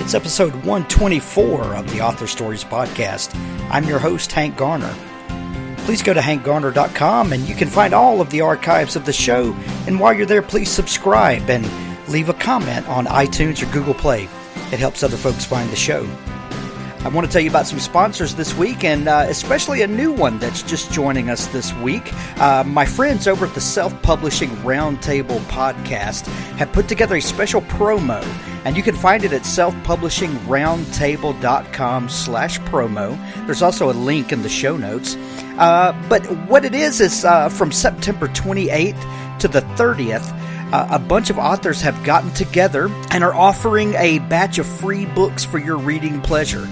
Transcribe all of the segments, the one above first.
It's episode 124 of the Author Stories podcast. I'm your host, Hank Garner. Please go to hankgarner.com and you can find all of the archives of the show. And while you're there, please subscribe and leave a comment on iTunes or Google Play. It helps other folks find the show. I want to tell you about some sponsors this week, and especially a new one that's just joining us this week. My friends over at the Self-Publishing Roundtable podcast have put together a special promo, and you can find it at selfpublishingroundtable.com/promo. There's also a link in the show notes. But what it is from September 28th to the 30th, a bunch of authors have gotten together and are offering a batch of free books for your reading pleasure.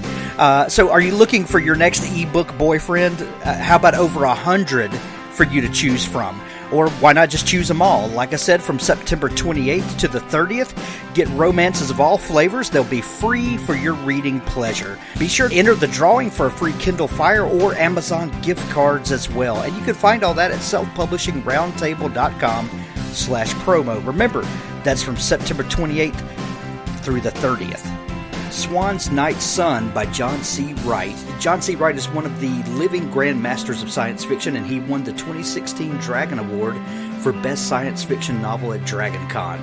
So are you looking for your next ebook boyfriend? How about over 100 for you to choose from? Or why not just choose them all? Like I said, from September 28th to the 30th, get romances of all flavors. They'll be free for your reading pleasure. Be sure to enter the drawing for a free Kindle Fire or Amazon gift cards as well. And you can find all that at selfpublishingroundtable.com/promo. Remember, that's from September 28th through the 30th. Swan's Night Sun by John C. Wright. John C. Wright is one of the living grandmasters of science fiction, and he won the 2016 Dragon Award for Best Science Fiction Novel at DragonCon.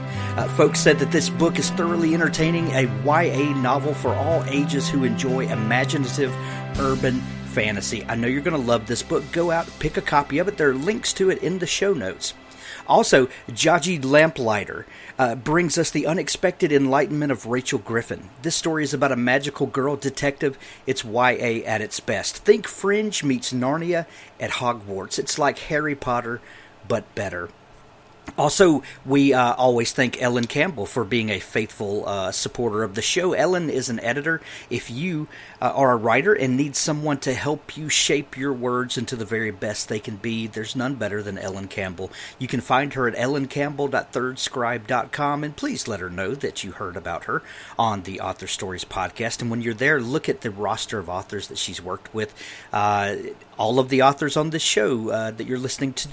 Folks said that this book is thoroughly entertaining, a YA novel for all ages who enjoy imaginative urban fantasy. I know you're going to love this book. Go out and pick a copy of it. There are links to it in the show notes. Also, Jaji Lamplighter brings us the unexpected enlightenment of Rachel Griffin. This story is about a magical girl detective. It's YA at its best. Think Fringe meets Narnia at Hogwarts. It's like Harry Potter, but better. Also, we always thank Ellen Campbell for being a faithful supporter of the show. Ellen is an editor. If you are a writer and need someone to help you shape your words into the very best they can be, there's none better than Ellen Campbell. You can find her at ellencampbell.thirdscribe.com, and please let her know that you heard about her on the Author Stories podcast. And when you're there, look at the roster of authors that she's worked with. All of the authors on this show that you're listening to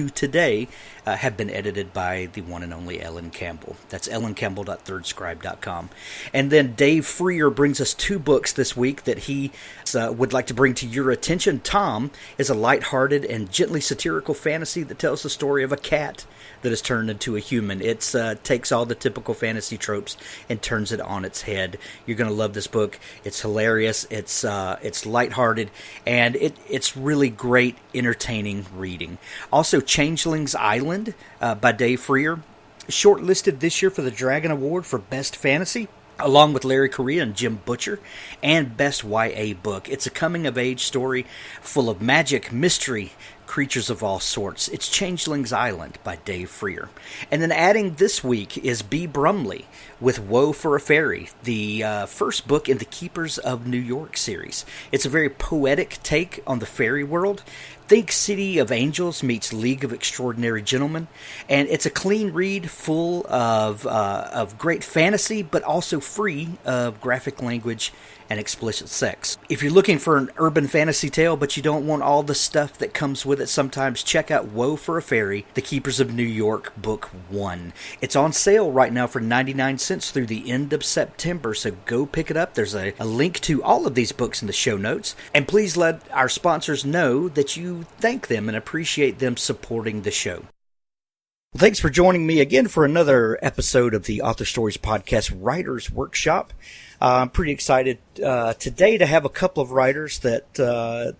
today have been edited by the one and only Ellen Campbell. That's ellencampbell.thirdscribe.com. And then Dave Freer brings us two books this week that he would like to bring to your attention. Tom is a lighthearted and gently satirical fantasy that tells the story of a cat that is turned into a human. It takes all the typical fantasy tropes and turns it on its head. You're going to love this book. It's hilarious. It's lighthearted, and it's really great, entertaining reading. Also, Changeling's Island by Dave Freer, shortlisted this year for the Dragon Award for Best Fantasy, along with Larry Correia and Jim Butcher, and Best YA Book. It's a coming-of-age story full of magic, mystery, creatures of all sorts. It's Changeling's Island by Dave Freer. And then adding this week is B. Brumley with Woe for a Fairy, the first book in the Keepers of New York series. It's a very poetic take on the fairy world. Think City of Angels meets League of Extraordinary Gentlemen, and it's a clean read full of great fantasy, but also free of graphic language and explicit sex. If you're looking for an urban fantasy tale, but you don't want all the stuff that comes with it sometimes, check out Woe for a Fairy, The Keepers of New York, Book 1. It's on sale right now for 99 cents through the end of September, so go pick it up. There's a link to all of these books in the show notes. And please let our sponsors know that you thank them and appreciate them supporting the show. Well, thanks for joining me again for another episode of the Author Stories Podcast Writers Workshop. I'm pretty excited today to have a couple of writers that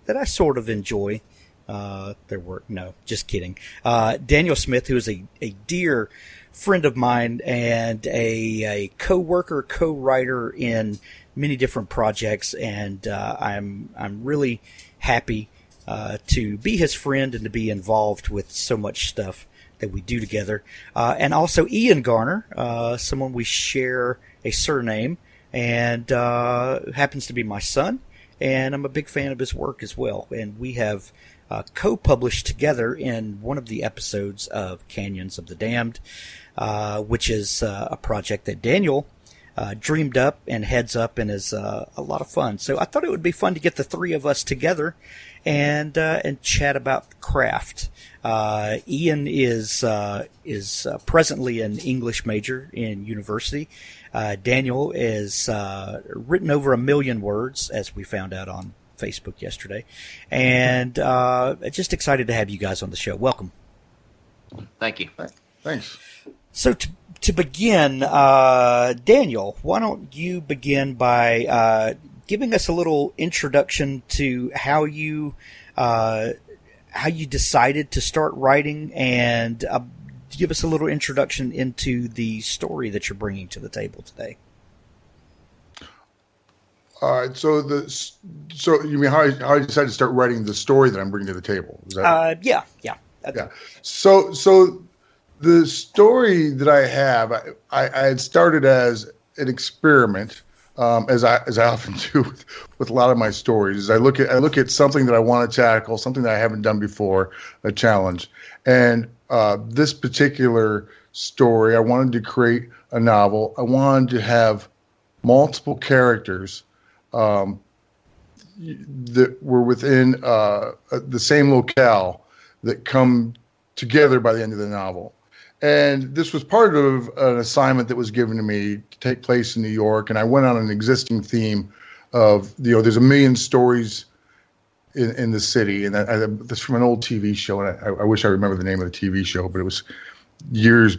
I sort of enjoy their work. No, just kidding. Daniel Smith, who is a dear friend of mine and a co-worker, co-writer in many different projects, and I'm really happy to be his friend and to be involved with so much stuff that we do together. And also Ian Garner, someone we share a surname, and happens to be my son, and I'm a big fan of his work as well. And we have co-published together in one of the episodes of Canyons of the Damned, which is a project that Daniel dreamed up and heads up and is a lot of fun. So I thought it would be fun to get the three of us together and chat about craft. Ian is presently an English major in university. Daniel is written over 1 million words, as we found out on Facebook yesterday, and just excited to have you guys on the show. Welcome. Thank you. Thanks. So to begin, Daniel, why don't you begin by giving us a little introduction to how you decided to start writing, and give us a little introduction into the story that you're bringing to the table today. All right. So you mean how I decided to start writing the story that I'm bringing to the table? Is that Yeah. So the story that I have, I had started as an experiment, as I often do with a lot of my stories. Is I look at something that I want to tackle, something that I haven't done before, a challenge, and this particular story, I wanted to create a novel. I wanted to have multiple characters that were within the same locale that come together by the end of the novel. And this was part of an assignment that was given to me to take place in New York. And I went on an existing theme of, there's 1 million stories in the city. And that's from an old TV show. And I wish I remember the name of the TV show, but it was years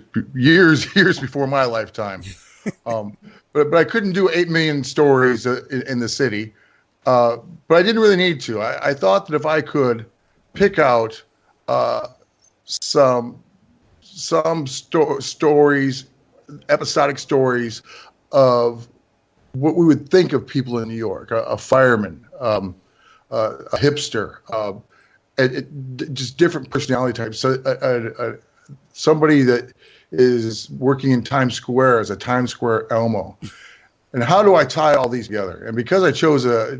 before my lifetime. But I couldn't do 8 million stories in the city. But I didn't really need to. I thought that if I could pick out some stories, episodic stories of what we would think of people in New York, a fireman, a hipster, just different personality types. So somebody that is working in Times Square as a Times Square Elmo. And how do I tie all these together? And because I chose a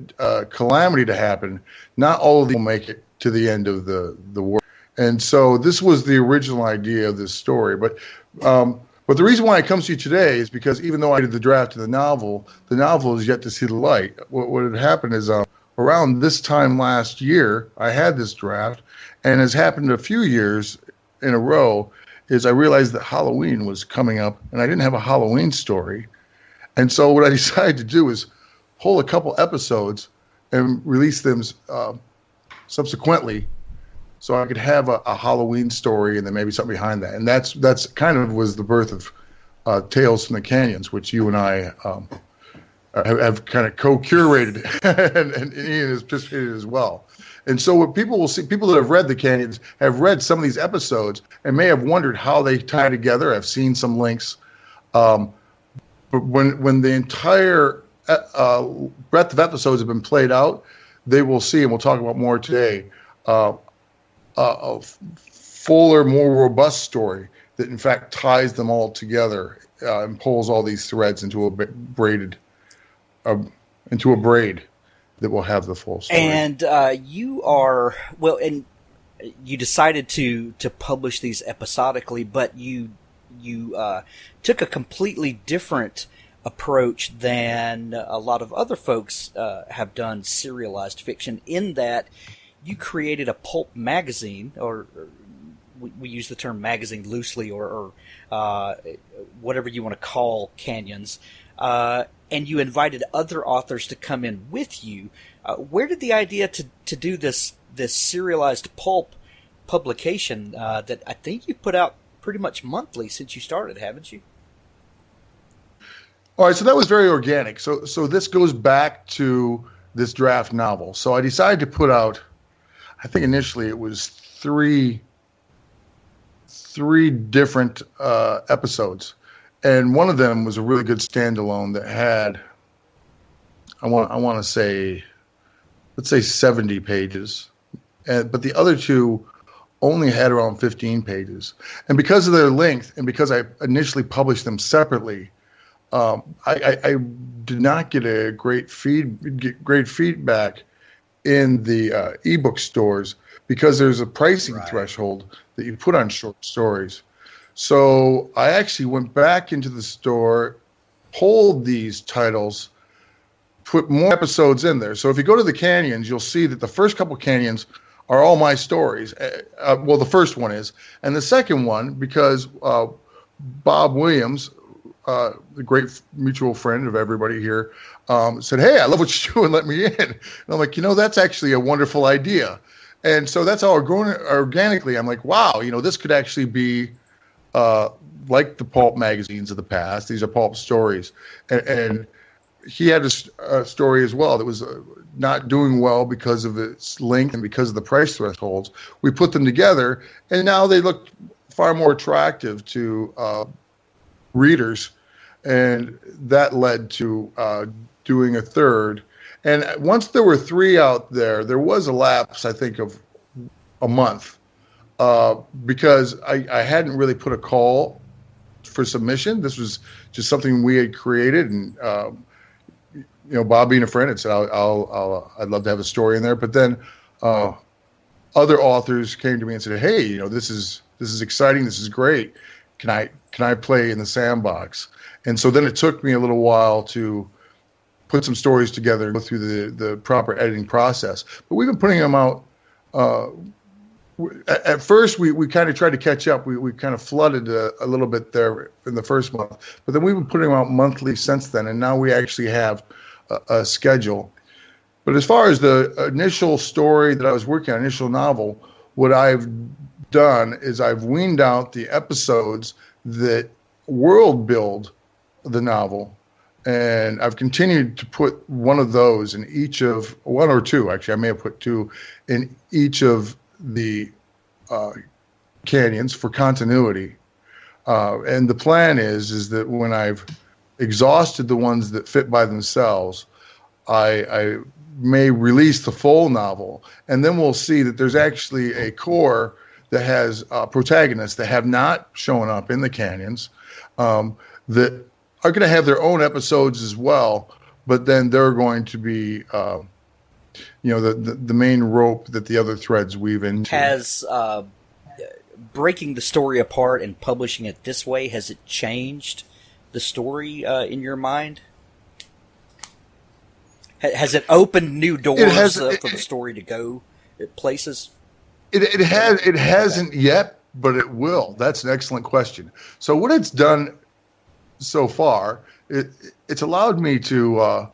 calamity to happen, not all of them will make it to the end of the world. And so this was the original idea of this story. But the reason why it comes to you today is because even though I did the draft of the novel is yet to see the light. What had happened is around this time last year, I had this draft, and has happened a few years in a row, is I realized that Halloween was coming up, and I didn't have a Halloween story. And so what I decided to do is pull a couple episodes and release them subsequently, so I could have a Halloween story and then maybe something behind that. And that's kind of was the birth of Tales from the Canyons, which you and I have kind of co-curated, and Ian has participated as well. And so what people will see, people that have read the Canyons have read some of these episodes and may have wondered how they tie together. I've seen some links. But when the entire breadth of episodes have been played out, they will see, and we'll talk about more today, a fuller, more robust story that in fact ties them all together and pulls all these threads into a braid that will have the full story. And you decided to publish these episodically, but you took a completely different approach than a lot of other folks have done serialized fiction, in that you created a pulp magazine, or we use the term magazine loosely, or whatever you want to call Canyons, and you invited other authors to come in with you. Where did the idea to do this serialized pulp publication that I think you put out pretty much monthly since you started, haven't you? All right, so that was very organic. So this goes back to this draft novel. So I decided to put out, I think initially it was three different episodes, and one of them was a really good standalone that had, I want to say, let's say 70 pages, but the other two only had around 15 pages. And because of their length, and because I initially published them separately, I did not get a great feedback in the ebook stores, because there's a pricing threshold that you put on short stories. So I actually went back into the store pulled these titles, put more episodes in there. So if you go to the canyons, you'll see that the first couple canyons are all my stories. Well, the first one is. And the second one, because Bob Williams, the great mutual friend of everybody here, said, "Hey, I love what you're doing. Let me in." And I'm like, that's actually a wonderful idea. And so that's how growing organically. I'm like, wow, this could actually be like the pulp magazines of the past. These are pulp stories. And he had a story as well that was not doing well because of its length and because of the price thresholds. We put them together, and now they look far more attractive to readers. And that led to doing a third. And once there were 3 out there, there was a lapse, I think, of a month because I hadn't really put a call for submission. This was just something we had created, and Bob, being a friend, had said, I'd love to have a story in there. But then other authors came to me and said, "Hey, this is exciting. This is great. Can I play in the sandbox?" And so then it took me a little while to put some stories together and go through the proper editing process. But we've been putting them out. At first, we kind of tried to catch up. We kind of flooded a little bit there in the first month. But then we've been putting them out monthly since then. And now we actually have a schedule. But as far as the initial story that I was working on, initial novel, what I've done is I've weaned out the episodes that world build the novel, and I've continued to put one of those in each of one or two. Actually, I may have put 2 in each of the canyons for continuity. And the plan is that when I've exhausted the ones that fit by themselves, I may release the full novel, and then we'll see that there's actually a core that has protagonists that have not shown up in the canyons, that are going to have their own episodes as well, but then they're going to be, the main rope that the other threads weave into. Has breaking the story apart and publishing it this way, has it changed the story in your mind? Has it opened new doors for the story to go places? It hasn't yet, but it will. That's an excellent question. So what it's done so far, it's allowed me to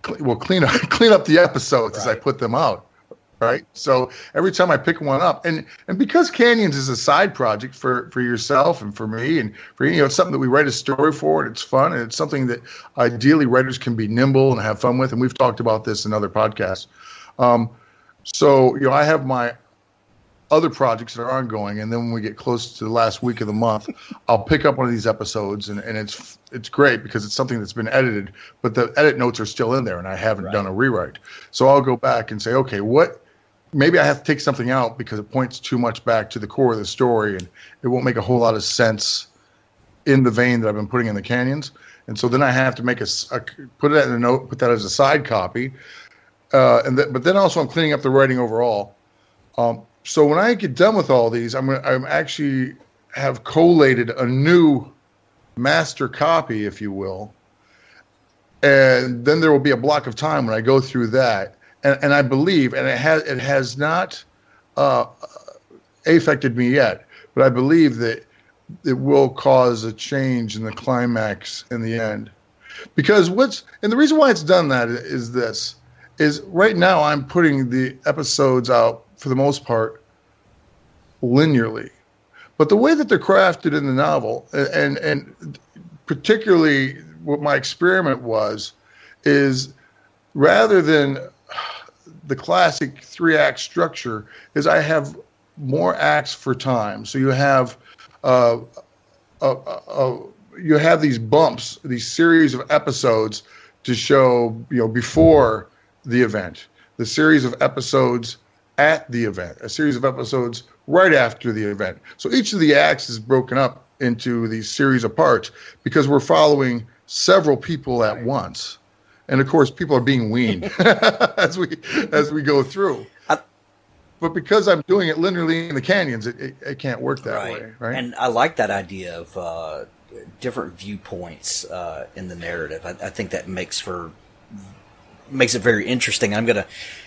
clean up the episodes as I put them out. Right. So every time I pick one up, and because Canyons is a side project for yourself and for me and for it's something that we write a story for, and it's fun, and it's something that ideally writers can be nimble and have fun with, and we've talked about this in other podcasts. So I have my other projects that are ongoing, and then when we get close to the last week of the month, I'll pick up one of these episodes, and it's great because it's something that's been edited, but the edit notes are still in there, and I haven't done a rewrite. So I'll go back and say, okay, maybe I have to take something out because it points too much back to the core of the story, and it won't make a whole lot of sense in the vein that I've been putting in the Canyons. And so then I have to put it in a note, put that as a side copy, but then also I'm cleaning up the writing overall. So when I get done with all these, I'm actually have collated a new master copy, if you will, and then there will be a block of time when I go through that. And I believe, and it has not affected me yet, but I believe that it will cause a change in the climax in the end. Because and the reason why it's done that is right now I'm putting the episodes out for the most part linearly. But the way that they're crafted in the novel, and particularly what my experiment is rather than the classic 3-act structure, is I have more acts for time. So you have these bumps, these series of episodes to show before the event, the series of episodes at the event, a series of episodes right after the event. So each of the acts is broken up into these series of parts because we're following several people at once. And of course, people are being weaned as we go through. But because I'm doing it linearly in the Canyons, it can't work that way, right? And I like that idea of different viewpoints in the narrative. I think that makes it very interesting. I'm gonna,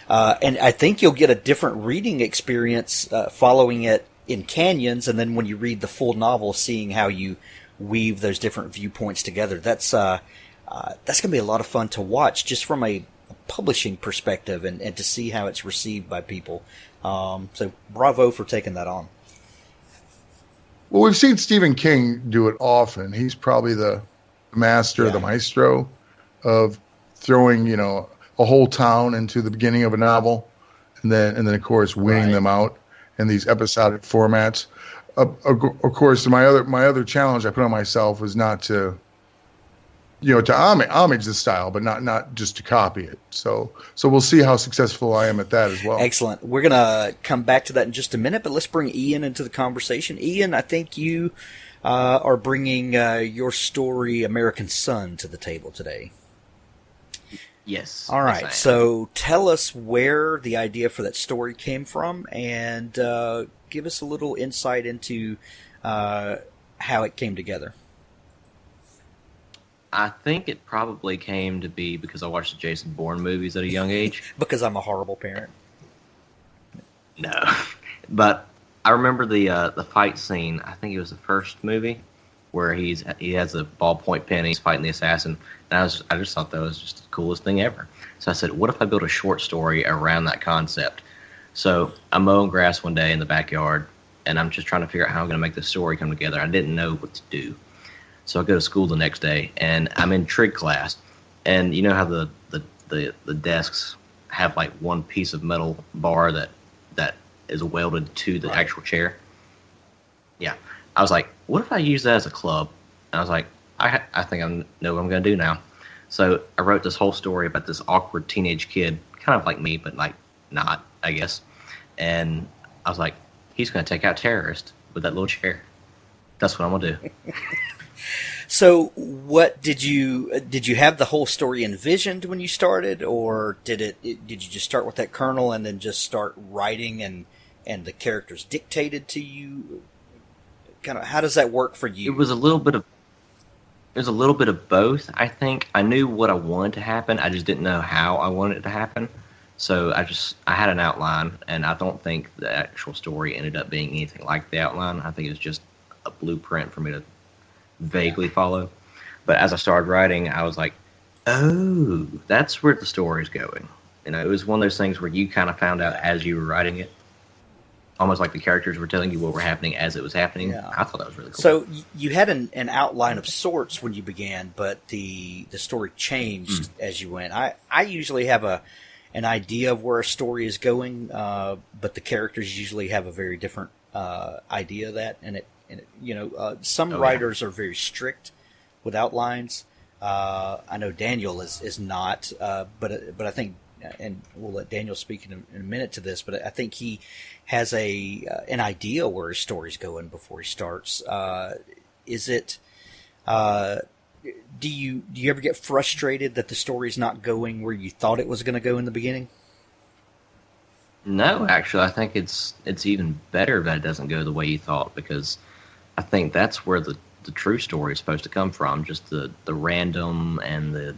and I think you'll get a different reading experience following it in Canyons, and then when you read the full novel, seeing how you weave those different viewpoints together. That's gonna be a lot of fun to watch, just from a publishing perspective, and to see how it's received by people. So bravo for taking that on. Well, we've seen Stephen King do it often. He's probably the master, the maestro of throwing, a whole town into the beginning of a novel, and then of course weaning them out in these episodic formats. Of course, my other challenge I put on myself was not to, to homage the style, but not just to copy it. So we'll see how successful I am at that as well. Excellent. We're gonna come back to that in just a minute, but let's bring Ian into the conversation. Ian, I think you are bringing your story, American Son, to the table today. Yes. All right. Yes, so tell us where the idea for that story came from, and give us a little insight into how it came together. I think it probably came to be because I watched the Jason Bourne movies at a young age. Because I'm a horrible parent. No. But I remember the fight scene. I think it was the first movie where he has a ballpoint pen and he's fighting the assassin. And I just thought that was just the coolest thing ever. So I said, what if I built a short story around that concept? So I'm mowing grass one day in the backyard, and I'm just trying to figure out how I'm going to make this story come together. I didn't know what to do. So I go to school the next day, and I'm in trig class. And you know how the desks have like one piece of metal bar that is welded to the actual chair? Yeah. I was like, what if I use that as a club? And I was like, I think I know what I'm going to do now. So I wrote this whole story about this awkward teenage kid, kind of like me, but like not, I guess. And I was like, he's going to take out terrorists with that little chair. That's what I'm going to do. So what did you have the whole story envisioned when you started, or did you just start with that kernel and then just start writing and the characters dictated to you? Kind of, how does that work for you? It was a little bit of both. I think I knew what I wanted to happen. I just didn't know how I wanted it to happen. So I had an outline, and I don't think the actual story ended up being anything like the outline. I think it was just a blueprint for me to vaguely follow. But as I started writing, I was like, oh, that's where the story's going. It was one of those things where you kind of found out as you were writing it. Almost like the characters were telling you what were happening as it was happening. Yeah. I thought that was really cool. So you had an outline of sorts when you began, but the story changed as you went. I usually have an idea of where a story is going, but the characters usually have a very different idea of that. And some writers are very strict with outlines. I know Daniel is not, but I think, and we'll let Daniel speak in a minute to this, but I think he has an idea where his story's going before he starts. Is it? Do you ever get frustrated that the story's not going where you thought it was going to go in the beginning? No, actually, I think it's even better that it doesn't go the way you thought, because I think that's where the true story is supposed to come from. Just the random and the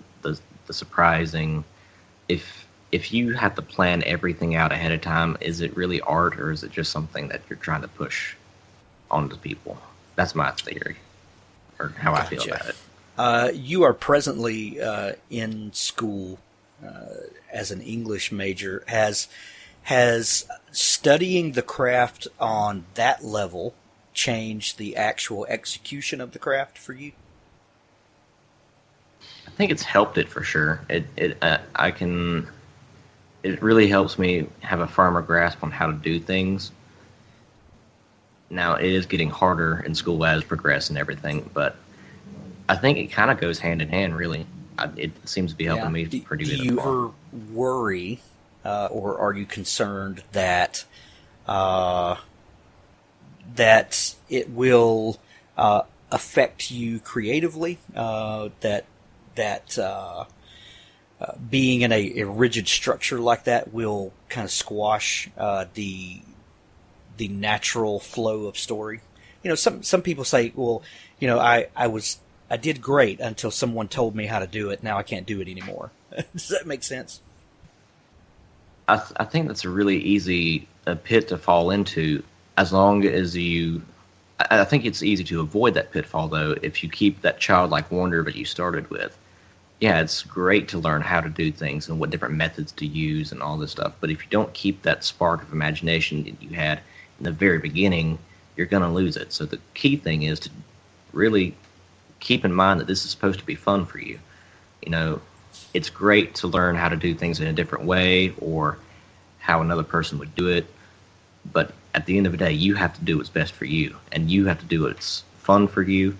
surprising. If you have to plan everything out ahead of time, is it really art, or is it just something that you're trying to push onto people? That's my theory, or how I feel about it. You are presently in school as an English major. Has studying the craft on that level changed the actual execution of the craft for you? I think it's helped it for sure. It really helps me have a firmer grasp on how to do things. Now, it is getting harder in school as progress and everything, but I think it kind of goes hand in hand, really. It seems to be helping me pretty good. Do you ever worry, or are you concerned that that it will affect you creatively? That being in a rigid structure like that will kind of squash the natural flow of story? some people say, well, I did great until someone told me how to do it. Now I can't do it anymore. Does that make sense? I think that's a really easy pit to fall into, as long as I think it's easy to avoid that pitfall, though, if you keep that childlike wonder that you started with. Yeah, it's great to learn how to do things and what different methods to use and all this stuff. But if you don't keep that spark of imagination that you had in the very beginning, you're going to lose it. So the key thing is to really keep in mind that this is supposed to be fun for you. It's great to learn how to do things in a different way or how another person would do it. But at the end of the day, you have to do what's best for you, and you have to do what's fun for you,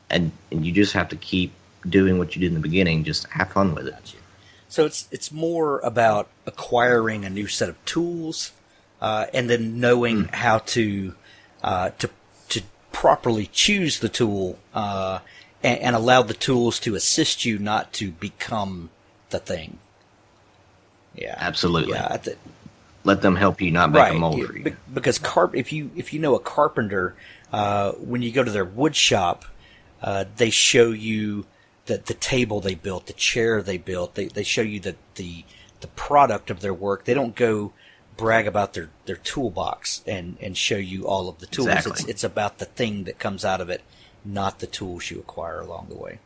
and you just have to keep doing what you did in the beginning. Just have fun with it. Gotcha. So it's more about acquiring a new set of tools, and then knowing how to properly choose the tool, and allow the tools to assist you, not to become the thing. Yeah, absolutely. Yeah, let them help you, not make a mold for you. Because if you know a carpenter, when you go to their wood shop, they show you the table they built, the chair they built. They show you the product of their work. They don't go brag about their toolbox and show you all of the tools. Exactly. It's about the thing that comes out of it, not the tools you acquire along the way.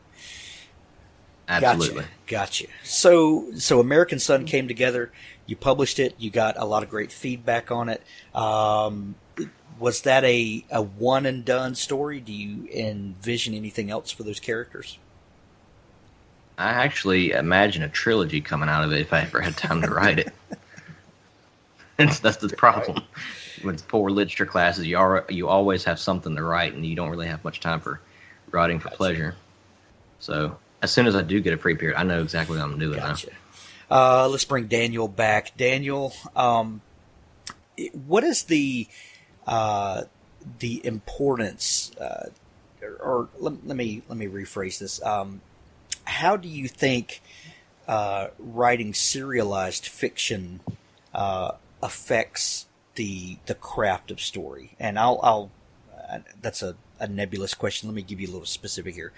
Absolutely. Gotcha. So American Son came together. You published it. You got a lot of great feedback on it. Was that a one and done story? Do you envision anything else for those characters? I actually imagine a trilogy coming out of it if I ever had time to write it. That's the problem. With 4 literature classes, you always have something to write, and you don't really have much time for writing for pleasure. So as soon as I do get a free period, I know exactly what I'm doing now. Let's bring Daniel back. Daniel, what is the importance? Or let me rephrase this. How do you think writing serialized fiction affects the craft of story? And I'll that's a nebulous question. Let me give you a little specific here.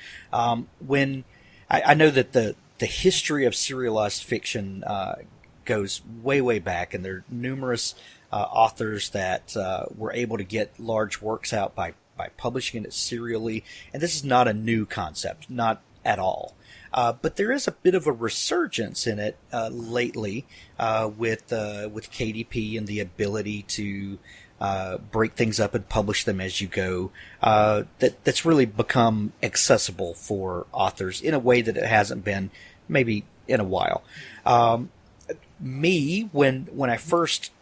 When I know that the history of serialized fiction goes way back, and there are numerous authors that were able to get large works out by publishing it serially. And this is not a new concept, not at all. But there is a bit of a resurgence in it lately with KDP and the ability to break things up and publish them as you go. That's really become accessible for authors in a way that it hasn't been maybe in a while. When I first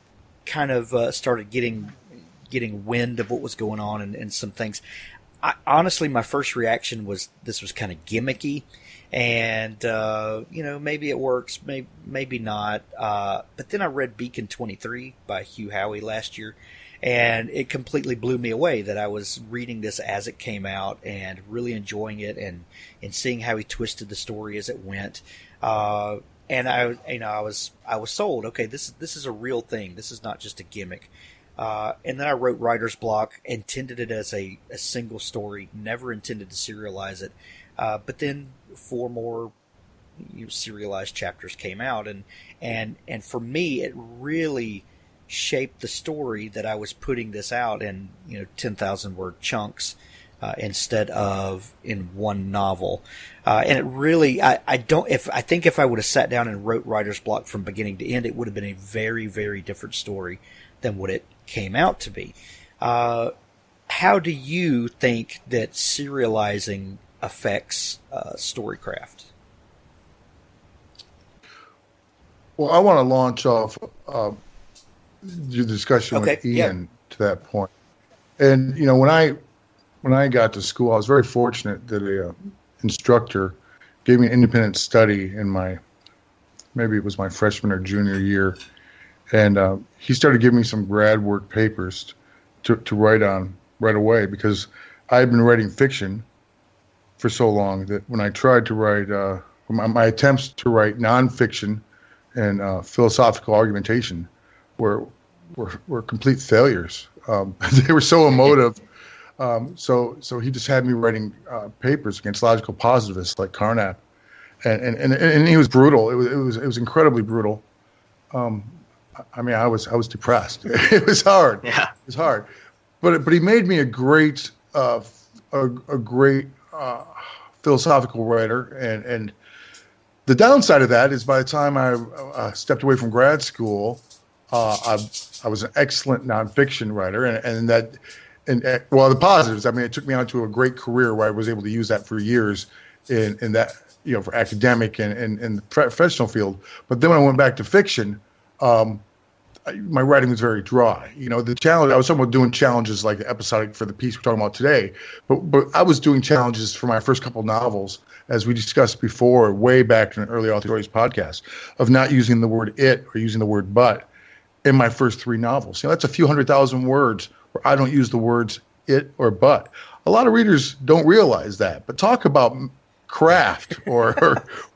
kind of started getting wind of what was going on and some things, honestly, my first reaction was this was kind of gimmicky. And, maybe it works, maybe not. But then I read Beacon 23 by Hugh Howey last year, and it completely blew me away that I was reading this as it came out and really enjoying it and seeing how he twisted the story as it went. And I was sold. Okay, this is a real thing. This is not just a gimmick. And then I wrote Writer's Block, intended it as a single story, never intended to serialize it. But then 4 more serialized chapters came out, and for me, it really shaped the story that I was putting this out in 10,000 word chunks instead of in one novel. And it really, I think if I would have sat down and wrote Writer's Block from beginning to end, it would have been a very, very different story than what it came out to be. How do you think that serializing affects storycraft? Well, I want to launch off your discussion with Ian to that point. And when I got to school, I was very fortunate that a instructor gave me an independent study in maybe it was my freshman or junior year, and he started giving me some grad work papers to write on right away, because I had been writing fiction for so long that when I tried to write my attempts to write nonfiction and philosophical argumentation were complete failures. They were so emotive. So he just had me writing papers against logical positivists like Carnap, and he was brutal. It was incredibly brutal. I mean, I was depressed. It was hard. Yeah. It was hard, but he made me a great philosophical writer. And the downside of that is, by the time I stepped away from grad school, I was an excellent nonfiction writer, and the positives. I mean, it took me on to a great career where I was able to use that for years in that, for academic and the professional field. But then when I went back to fiction, my writing was very dry. The challenge, I was talking about doing challenges like the episodic for the piece we're talking about today, but I was doing challenges for my first couple novels, as we discussed before, way back in an early Author Stories podcast, of not using the word it or using the word but in my first 3 novels. That's a few 100,000 words where I don't use the words it or but. A lot of readers don't realize that, but talk about craft or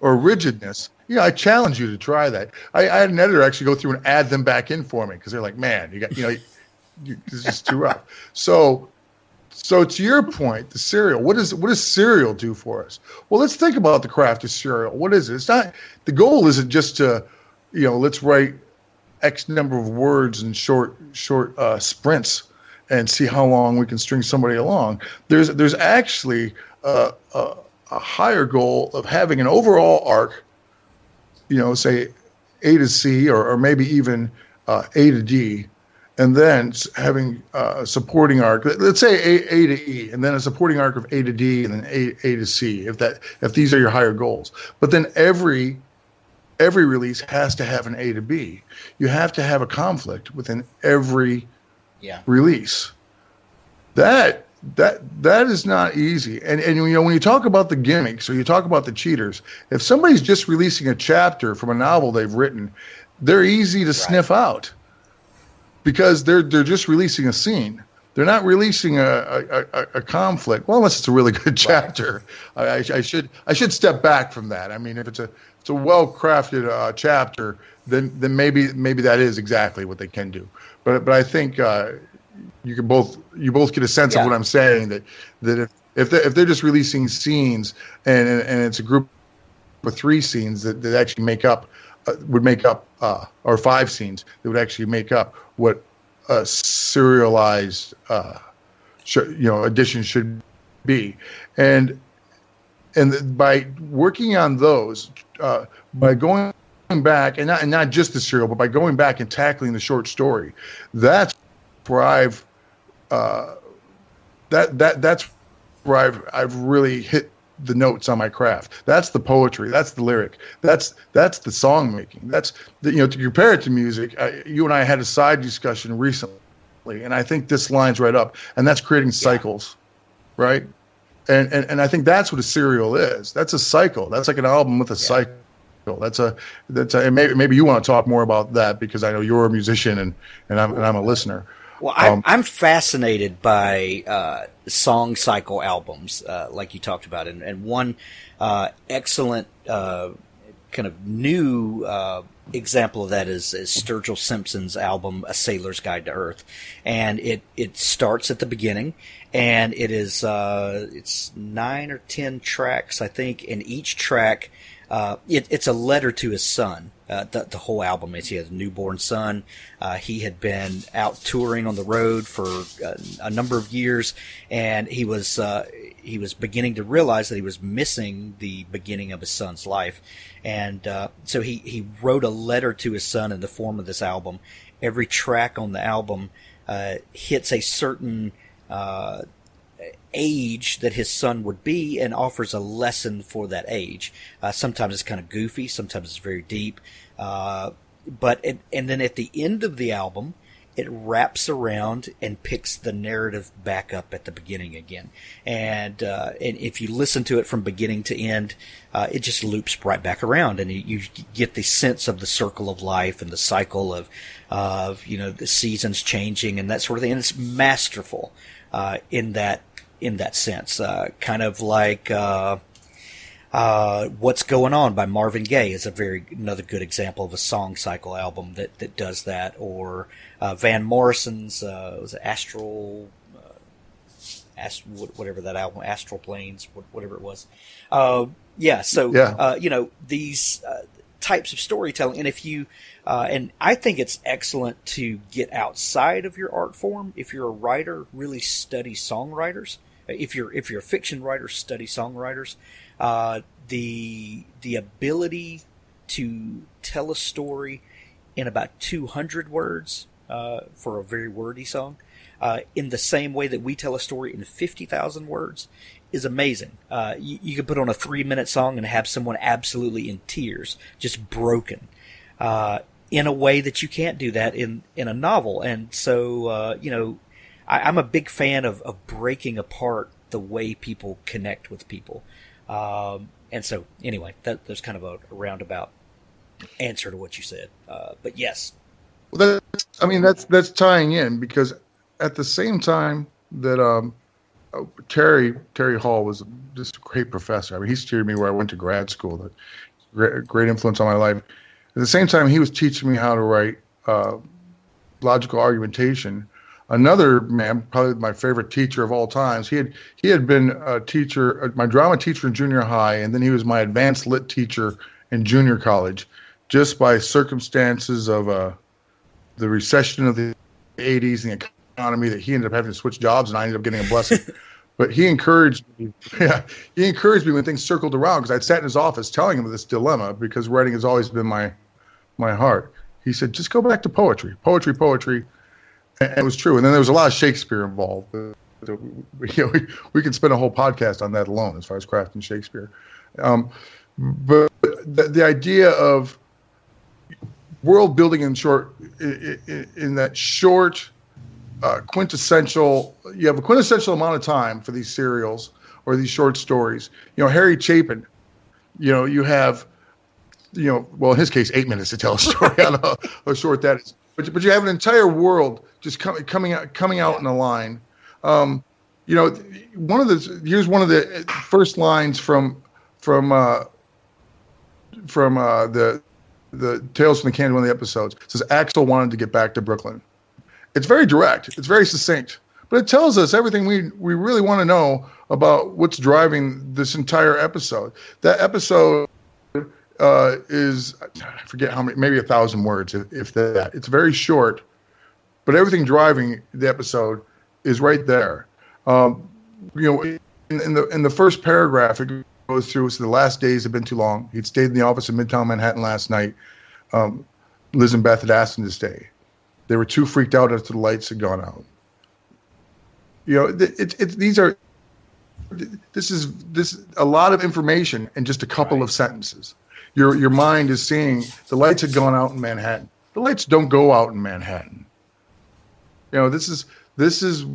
rigidness. I challenge you to try that. I had an editor actually go through and add them back in for me, because they're like, man, it's just too rough. So to your point, the serial, what does serial do for us? Well, let's think about the craft of serial. What is it? It's not, the goal isn't just to, let's write X number of words in short sprints and see how long we can string somebody along. There's actually a higher goal of having an overall arc, say A to C or maybe even A to D, and then having a supporting arc. Let's say A to E, and then a supporting arc of A to D, and then A to C, if these are your higher goals. But then every release has to have an A to B. You have to have a conflict within every release. That is not easy. And when you talk about the gimmicks or you talk about the cheaters, if somebody's just releasing a chapter from a novel they've written, they're easy to sniff out, because they're just releasing a scene. They're not releasing a conflict. Well, unless it's a really good chapter. Right. I should step back from that. I mean, if it's a well-crafted chapter, then maybe that is exactly what they can do. But I think you both get a sense of what I'm saying, that if they're just releasing scenes and it's a group of 3 scenes that actually would make up or 5 scenes that would actually make up what a serialized edition should be, and by working on those, by going back and not just the serial, but by going back and tackling the short story, that's where that's where I've really hit the notes on my craft. That's the poetry. That's the lyric. That's the song making. That's to compare it to music. You and I had a side discussion recently, and I think this lines right up. And that's creating cycles, right? And I think that's what a serial is. That's a cycle. That's like an album with a cycle. That's and maybe you want to talk more about that, because I know you're a musician and I'm a listener. Well, I'm fascinated by song cycle albums, like you talked about, and one excellent kind of new example of that is Sturgill Simpson's album "A Sailor's Guide to Earth," and it starts at the beginning, and it is it's 9 or 10 tracks, I think, and each track it's a letter to his son. The whole album is, he has a newborn son. He had been out touring on the road for a number of years, and he was beginning to realize that he was missing the beginning of his son's life. And so he wrote a letter to his son in the form of this album. Every track on the album hits a certain age that his son would be and offers a lesson for that age. Sometimes it's kind of goofy, sometimes it's very deep. And then at the end of the album, it wraps around and picks the narrative back up at the beginning again. And if you listen to it from beginning to end, it just loops right back around, and you get the sense of the circle of life and the cycle of the seasons changing and that sort of thing. And it's masterful in that sense, kind of like What's Going On by Marvin Gaye is another good example of a song cycle album that does that. Or Van Morrison's was it Astral whatever that album, Astral Planes, whatever it was. These types of storytelling, and if you and I think it's excellent to get outside of your art form. If you're a writer, really study songwriters. If you're a fiction writer, study songwriters. The ability to tell a story in about 200 words for a very wordy song, in the same way that we tell a story in 50,000 words, is amazing. You could put on a 3-minute song and have someone absolutely in tears, just broken, in a way that you can't do that in a novel. And so, I'm a big fan of breaking apart the way people connect with people. And so, anyway, there's kind of a roundabout answer to what you said. But yes. Well, that's tying in, because at the same time that Terry Hall was just a great professor. I mean, he steered me where I went to grad school. That great influence on my life. At the same time, he was teaching me how to write logical argumentation. Another man, probably my favorite teacher of all times, he had been a teacher, my drama teacher in junior high, and then he was my advanced lit teacher in junior college, just by circumstances of the recession of the 80s and the economy that he ended up having to switch jobs, and I ended up getting a blessing. But he encouraged me. Yeah, he encouraged me when things circled around, because I'd sat in his office telling him this dilemma, because writing has always been my heart. He said, just go back to poetry. And it was true. And then there was a lot of Shakespeare involved. We could spend a whole podcast on that alone as far as crafting Shakespeare. But the idea of world building in that short, quintessential, you have a quintessential amount of time for these serials or these short stories. Harry Chapin, you have, well, in his case, 8 minutes to tell a story on how short that is. But you have an entire world just coming out in a line. Here's one of the first lines from the Tales from the Canyon, one of the episodes. It says Axel wanted to get back to Brooklyn. It's very direct. It's very succinct. But it tells us everything we really want to know about what's driving this entire episode. That episode is, I forget how many, maybe 1,000 words, if that. It's very short, but everything driving the episode is right there. In the first paragraph, it goes through, so the last days have been too long. He'd stayed in the office in Midtown Manhattan last night. Liz and Beth had asked him to stay. They were too freaked out after the lights had gone out. This is a lot of information in just a couple of sentences. Your mind is seeing the lights had gone out in Manhattan. The lights don't go out in Manhattan. This is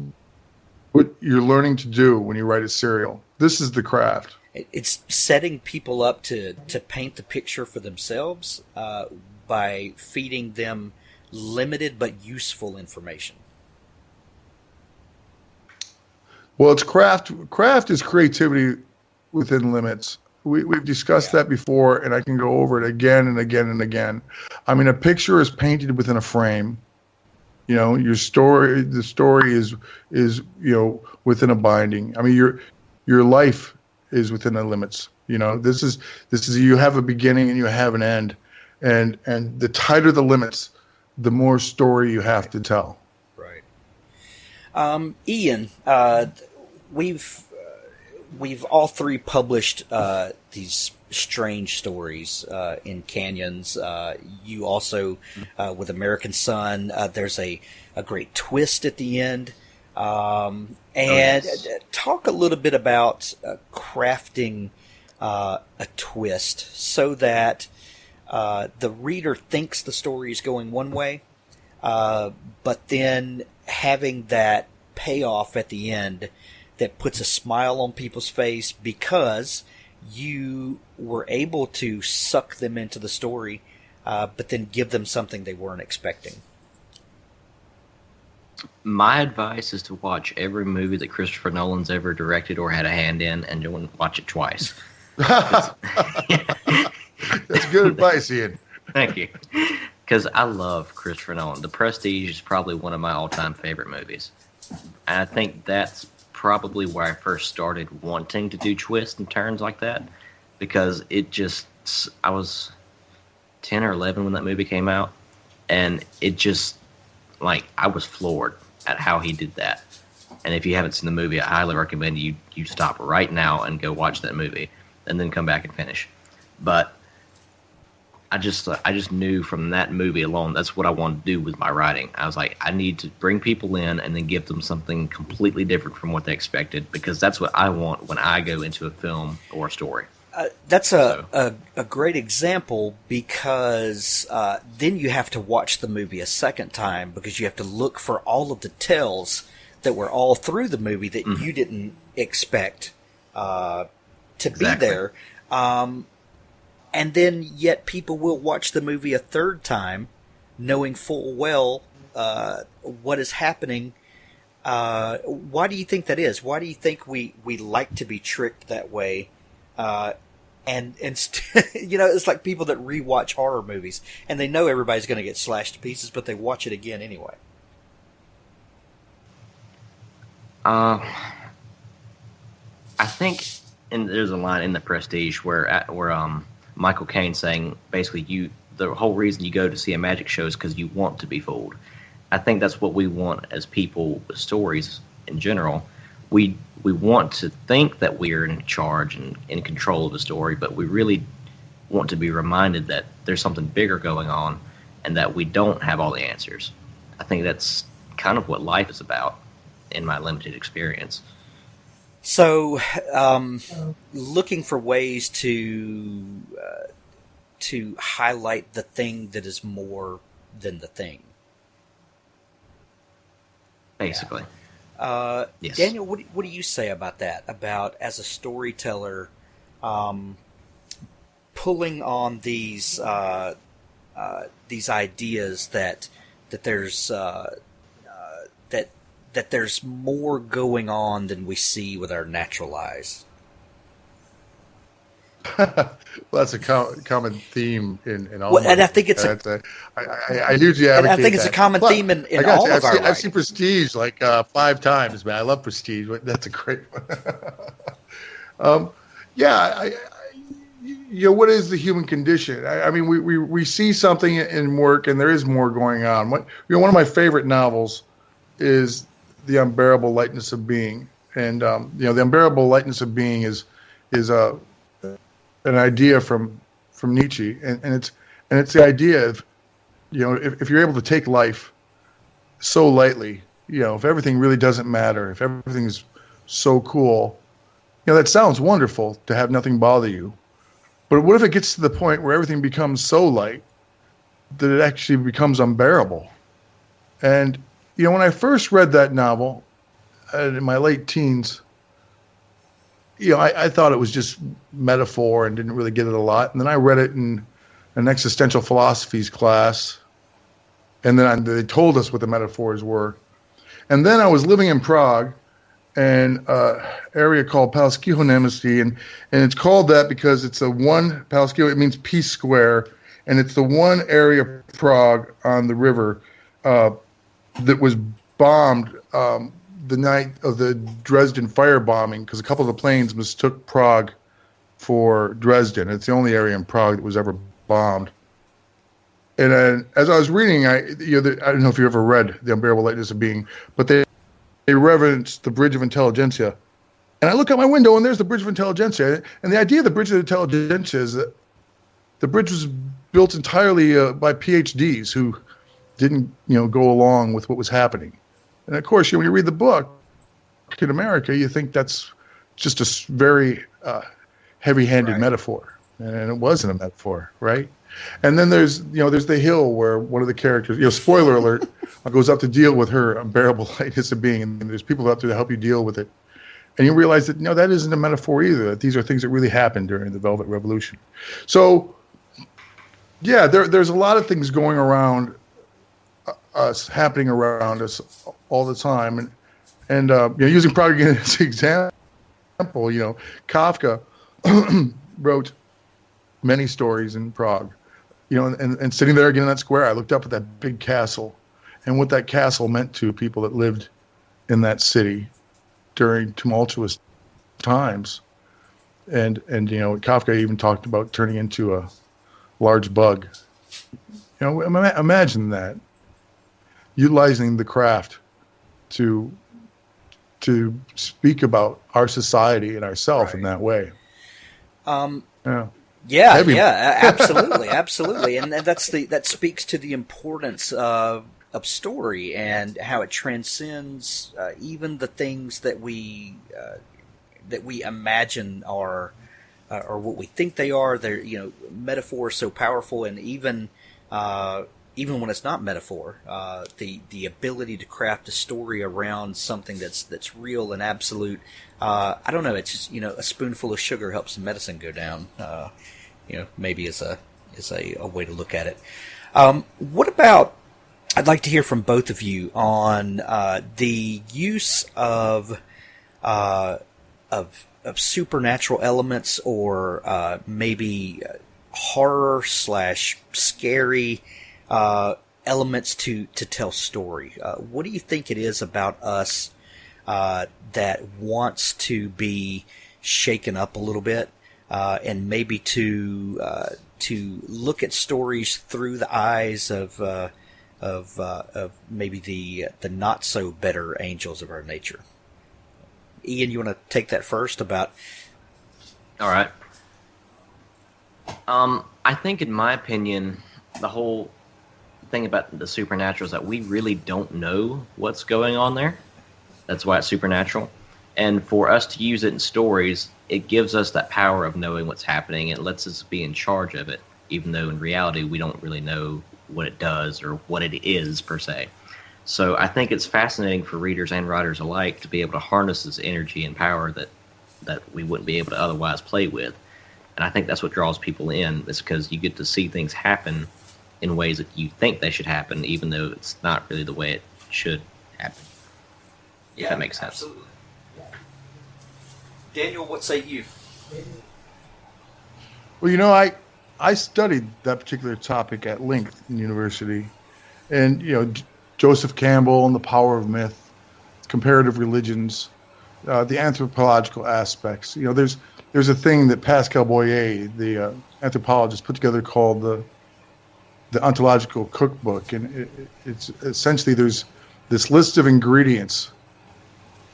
what you're learning to do when you write a serial. This is the craft. It's setting people up to paint the picture for themselves by feeding them limited but useful information. Well, it's craft. Craft is creativity within limits. We've discussed that before, and I can go over it again and again and again. I mean, a picture is painted within a frame. The story is within a binding. I mean, your life is within the limits. This is you have a beginning and you have an end, and the tighter the limits, the more story you have to tell. Right. Ian, we've all three published these strange stories in Canyons. You also, with American Sun, there's a great twist at the end. Talk a little bit about crafting a twist so that the reader thinks the story is going one way, but then having that payoff at the end that puts a smile on people's face because you were able to suck them into the story, but then give them something they weren't expecting. My advice is to watch every movie that Christopher Nolan's ever directed or had a hand in, and watch it twice. That's good advice, Ian. Thank you. Because I love Christopher Nolan. The Prestige is probably one of my all-time favorite movies. And I think that's probably where I first started wanting to do twists and turns like that, because I was 10 or 11 when that movie came out, and it just, like, I was floored at how he did that. And if you haven't seen the movie, I highly recommend you stop right now and go watch that movie, and then come back and finish. But I just knew from that movie alone, that's what I wanted to do with my writing. I was like, I need to bring people in and then give them something completely different from what they expected, because that's what I want when I go into a film or a story. That's a great example, because then you have to watch the movie a second time, because you have to look for all of the tells that were all through the movie that you didn't expect to be there. And then yet people will watch the movie a third time knowing full well what is happening. Why do you think that is? Why do you think we like to be tricked that way? And it's like people that rewatch horror movies, and they know everybody's going to get slashed to pieces, but they watch it again anyway. I think, and there's a line in The Prestige where Michael Caine saying basically the whole reason you go to see a magic show is because you want to be fooled. I think that's what we want as people with stories in general. We want to think that we're in charge and in control of the story, but we really want to be reminded that there's something bigger going on and that we don't have all the answers. I think that's kind of what life is about in my limited experience. So, looking for ways to highlight the thing that is more than the thing. Basically. Yes. Daniel, what do you say about that? About, as a storyteller, pulling on these ideas that there's that there's more going on than we see with our natural eyes. Well, that's a common theme in all. Well, and I think it's I hugely advocate. And I think it's that. a common theme in all of our lives. I've seen Prestige like 5 times, man. I love Prestige. That's a great one. What is the human condition? I mean, we see something in work, and there is more going on. One of my favorite novels is The Unbearable Lightness of Being, and The Unbearable Lightness of Being is an idea from Nietzsche, and it's the idea of, if you're able to take life so lightly, if everything really doesn't matter, if everything's so cool, that sounds wonderful to have nothing bother you. But what if it gets to the point where everything becomes so light that it actually becomes unbearable? And when I first read that novel in my late teens, I thought it was just metaphor and didn't really get it a lot. And then I read it in an existential philosophies class, and then they told us what the metaphors were. And then I was living in Prague, and an area called Palskiho Nemesty, and it's called that because it's the one, Palskiho, it means peace square, and it's the one area of Prague on the river that was bombed the night of the Dresden firebombing, because a couple of the planes mistook Prague for Dresden. It's the only area in Prague that was ever bombed. And as I was reading, I don't know if you ever read The Unbearable Lightness of Being, but they reference the Bridge of Intelligentsia. And I look out my window, and there's the Bridge of Intelligentsia. And the idea of the Bridge of Intelligentsia is that the bridge was built entirely by PhDs who didn't, go along with what was happening. And of course, when you read the book in America, you think that's just a very heavy-handed metaphor, and it wasn't a metaphor, right? And then there's the hill where one of the characters, spoiler alert, goes up to deal with her unbearable lightness of being, and there's people out there to help you deal with it, and you realize that that isn't a metaphor either. That these are things that really happened during the Velvet Revolution. So, yeah, there's a lot of things going around us, happening around us all the time, and using Prague again as an example, Kafka wrote many stories in Prague, and sitting there again in that square, I looked up at that big castle, and what that castle meant to people that lived in that city, during tumultuous times. And Kafka even talked about turning into a large bug. Imagine that, utilizing the craft to speak about our society and ourselves in that way. Absolutely, absolutely, and that speaks to the importance of story and how it transcends even the things that we imagine are or what we think they are. They're metaphor is so powerful, and even when it's not metaphor, the ability to craft a story around something that's real and absolute. I don't know. It's just a spoonful of sugar helps the medicine go down. Maybe is a way to look at it. What about? I'd like to hear from both of you on the use of supernatural elements, or maybe horror / scary elements to tell story. What do you think it is about us that wants to be shaken up a little bit, and maybe to look at stories through the eyes of maybe the not so better angels of our nature? Ian, you want to take that first about? All right. I think, in my opinion, the whole thing about the supernatural is that we really don't know what's going on there. That's why it's supernatural. And for us to use it in stories, it gives us that power of knowing what's happening. It lets us be in charge of it, even though in reality we don't really know what it does or what it is per se. So I think it's fascinating for readers and writers alike to be able to harness this energy and power that we wouldn't be able to otherwise play with. And I think that's what draws people in, is because you get to see things happen in ways that you think they should happen, even though it's not really the way it should happen. If that makes sense. Absolutely. Daniel, what say you? Well, I studied that particular topic at length in university, and Joseph Campbell and the power of myth, comparative religions, the anthropological aspects. There's a thing that Pascal Boyer, the anthropologist, put together called the ontological cookbook, and it's essentially there's this list of ingredients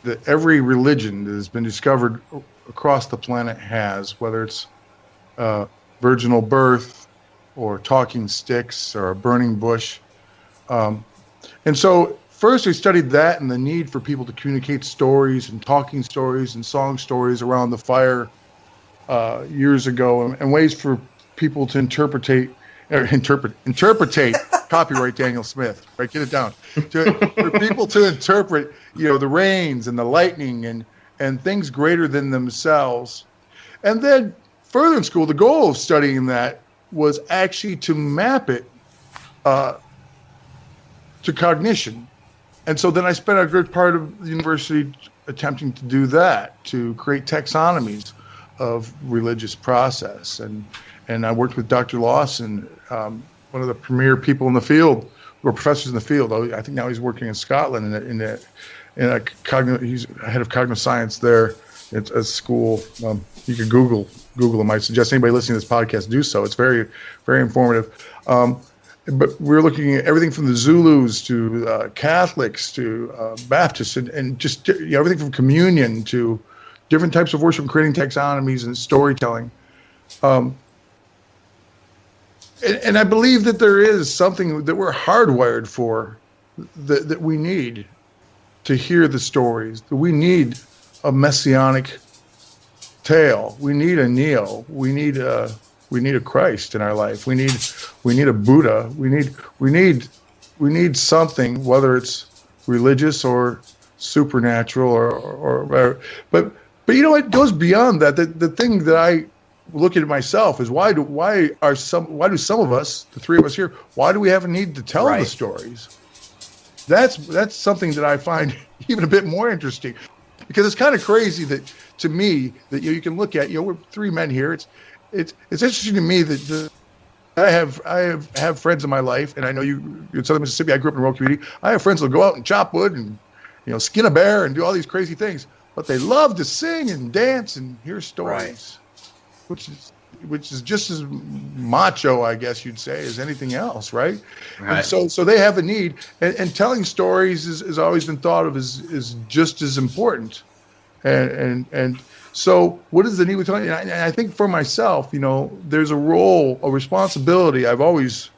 that every religion that has been discovered across the planet has, whether it's virginal birth or talking sticks or a burning bush. And so first we studied that and the need for people to communicate stories and talking stories and song stories around the fire years ago, and ways for people to interpretate copyright Daniel Smith, right? Get it down. For people to interpret, the rains and the lightning and things greater than themselves. And then further in school, the goal of studying that was actually to map it to cognition. And so then I spent a good part of the university attempting to do that, to create taxonomies of religious process. And I worked with Dr. Lawson, one of the premier people in the field, or professors in the field. I think now he's working in Scotland he's head of cognitive science there at a school. You can Google him. I suggest anybody listening to this podcast do so. It's very, very informative. But we're looking at everything from the Zulus to Catholics to Baptists, and just everything from communion to different types of worship, creating taxonomies and storytelling. And I believe that there is something that we're hardwired for, that we need to hear the stories. That we need a messianic tale. We need a Neo. We need a Christ in our life. We need a Buddha. We need something, whether it's religious or supernatural but it goes beyond that. The thing that I look at myself is why do some of us, the three of us here, why do we have a need to tell the stories? That's something that I find even a bit more interesting, because it's kind of crazy that, to me, that you can look at, we're three men here. It's interesting to me that I have friends in my life, and I know you're in Southern Mississippi. I grew up in a rural community. I have friends who'll go out and chop wood and skin a bear and do all these crazy things. but they love to sing and dance and hear stories, which is just as macho, I guess you'd say, as anything else, right? And so they have a need, and telling stories is always been thought of as just as important. And so what is the need with telling? And I think for myself, there's a role, a responsibility I've always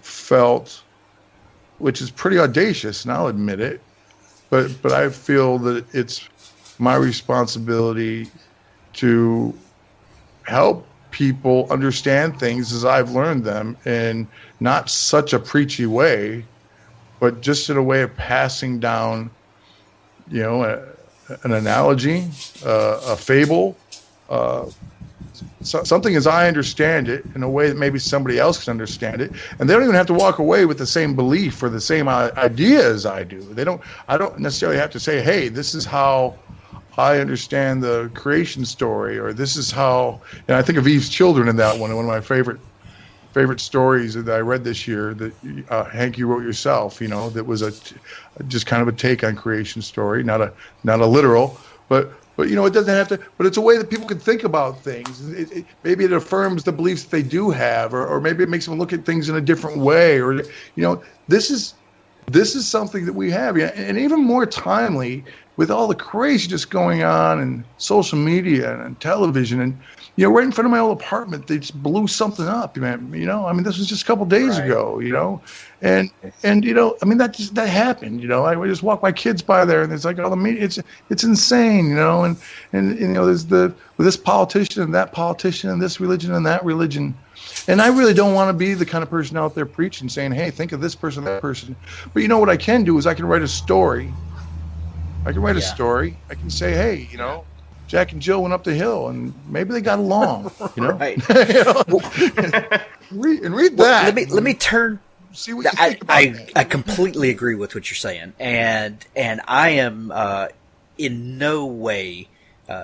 felt, which is pretty audacious, and I'll admit it, but I feel that it's my responsibility to help people understand things as I've learned them, in not such a preachy way, but just in a way of passing down, an analogy, a fable, something as I understand it, in a way that maybe somebody else can understand it, and they don't even have to walk away with the same belief or the same idea as I do. I don't necessarily have to say, hey, this is how I understand the creation story, or this is how. And I think of Eve's Children in that one of my favorite stories that I read this year, that Hank, you wrote yourself. That was just kind of a take on creation story, not a literal, but it doesn't have to. But it's a way that people can think about things. Maybe it affirms the beliefs that they do have, or maybe it makes them look at things in a different way. Or this is something that we have, and even more timely with all the craziness going on in social media and television, and right in front of my old apartment, they just blew something up. This was just a couple days ago. And that happened. I just walk my kids by there, and it's like all the media. It's insane. And there's with this politician and that politician and this religion and that religion. And I really don't want to be the kind of person out there preaching, saying, hey, think of this person, that person. But what I can do is I can write a story. I story. I can say, hey, Jack and Jill went up the hill, and maybe they got along. Right. Read that. Let me turn. See what you think about that. I completely agree with what you're saying, and I am in no way,